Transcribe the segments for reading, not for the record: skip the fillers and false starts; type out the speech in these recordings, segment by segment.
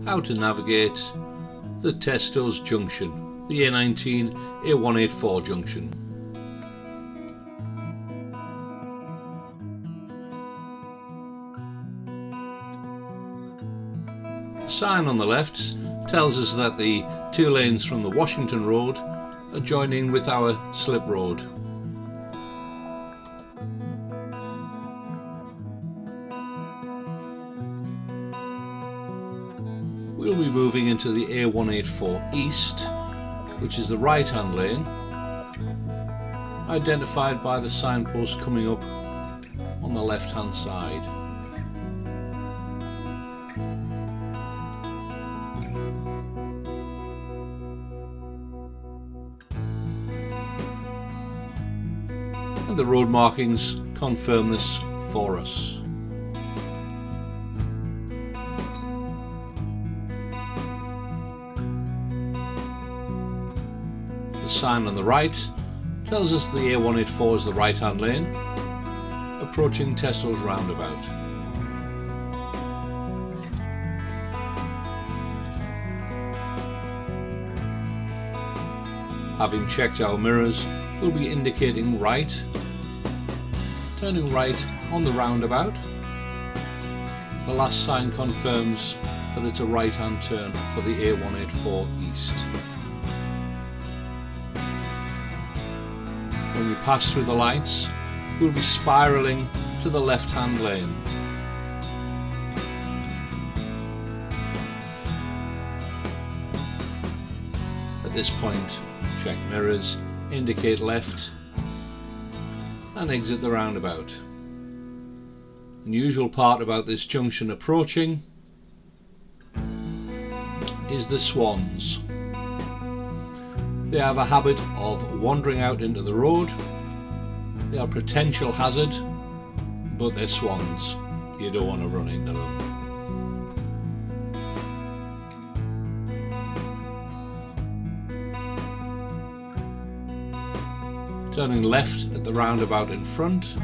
how to navigate the Testos junction, the A19 A184 junction. The sign on the left tells us that the 2 lanes from the Washington Road are joining with our slip road. We'll be moving into the A184 East, which is the right hand lane, identified by the signpost coming up on the left hand side. And the road markings confirm this for us. The sign on the right tells us the A184 is the right hand lane, approaching Testos roundabout. Having checked our mirrors, we'll be indicating right, turning right on the roundabout. The last sign confirms that it's a right hand turn for the A184 East. When we pass through the lights, we'll be spiralling to the left hand lane. At this point, check mirrors, indicate left and exit the roundabout. The unusual part about this junction approaching is the swans. They have a habit of wandering out into the road. They are a potential hazard, but they're swans. You don't want to run into them. Turning left at the roundabout in front.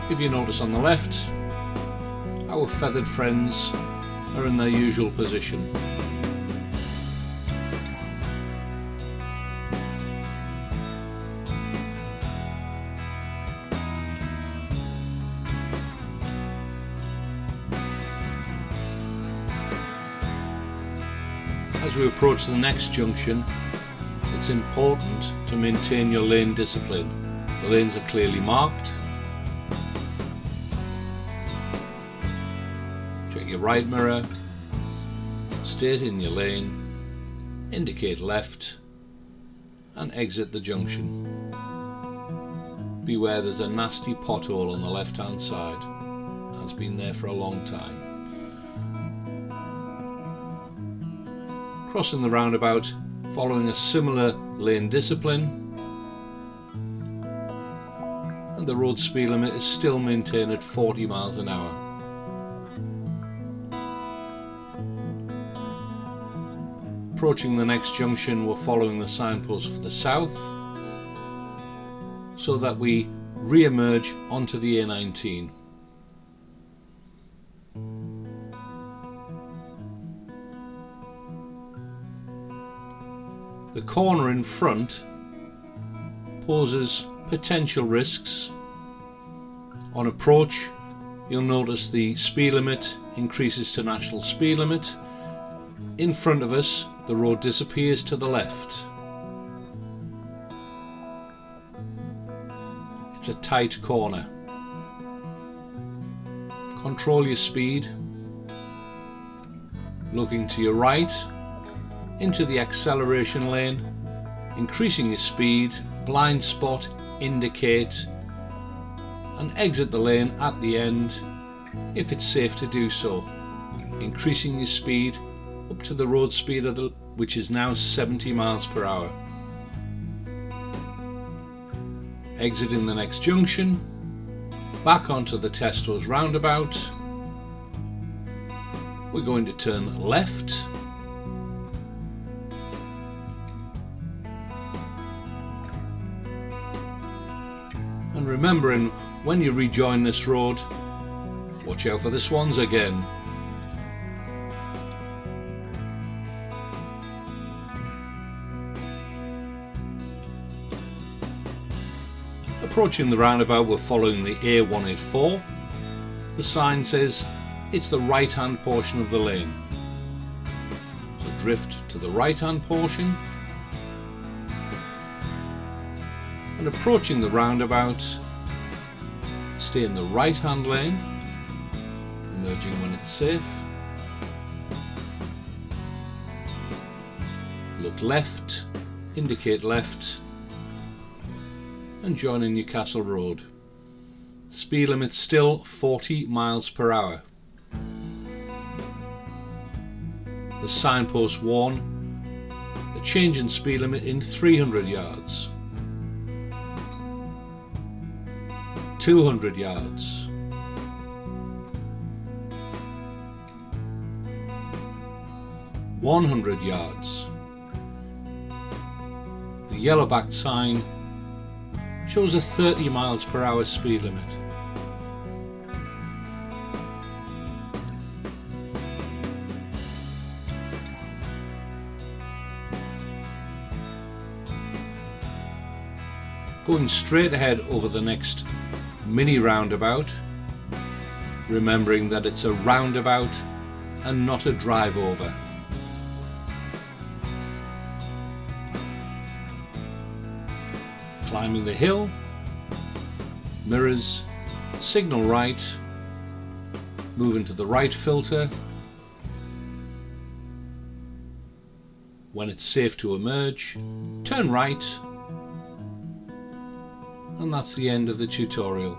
If you notice on the left, our feathered friends are in their usual position. As we approach the next junction, it's important to maintain your lane discipline. The lanes are clearly marked. Check your right mirror, stay in your lane, indicate left and exit the junction. Beware, there's a nasty pothole on the left hand side. It has been there for a long time. Crossing the roundabout, following a similar lane discipline, and the road speed limit is still maintained at 40 miles an hour. Approaching the next junction, we're following the signpost for the south so that we re-emerge onto the A19. The corner in front poses potential risks. On approach, you'll notice the speed limit increases to national speed limit. In front of us, the road disappears to the left. It's a tight corner. Control your speed. Looking to your right, into the acceleration lane, increasing your speed, blind spot, indicate, and exit the lane at the end if it's safe to do so, increasing your speed up to the road speed which is now 70 miles per hour. Exiting the next junction, back onto the Testos roundabout. We're going to turn left and remembering when you rejoin this road, watch out for the swans again. Approaching the roundabout, we're following the A184. The sign says it's the right hand portion of the lane. So drift to the right hand portion. And approaching the roundabout, stay in the right hand lane, emerging when it's safe. Look left, indicate left, and join in Newcastle Road. Speed limit still 40 miles per hour. The signpost warn a change in speed limit in 300 yards, 200 yards, 100 yards. The yellow-backed sign shows a 30 miles per hour speed limit. Going straight ahead over the next mini roundabout, remembering that it's a roundabout and not a drive over. Climbing the hill, mirrors, signal right, move into the right filter. When it's safe to emerge, turn right, and that's the end of the tutorial.